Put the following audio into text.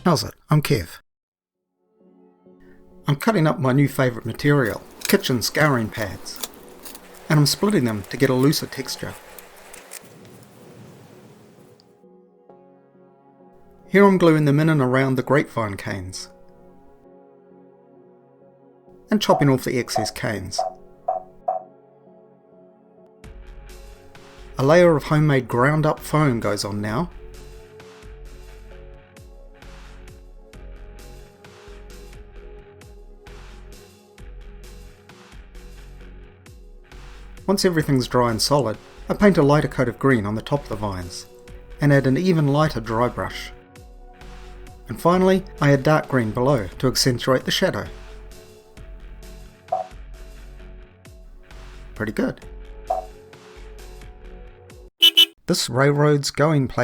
How's it? I'm Kev. I'm cutting up my new favourite material, kitchen scouring pads, and I'm splitting them to get a looser texture. Here I'm gluing them in and around the grapevine canes, and chopping off the excess canes. A layer of homemade ground up foam goes on now. Once everything's dry and solid, I paint a lighter coat of green on the top of the vines, and add an even lighter dry brush. And finally, I add dark green below to accentuate the shadow. Pretty good. This railroad's going places.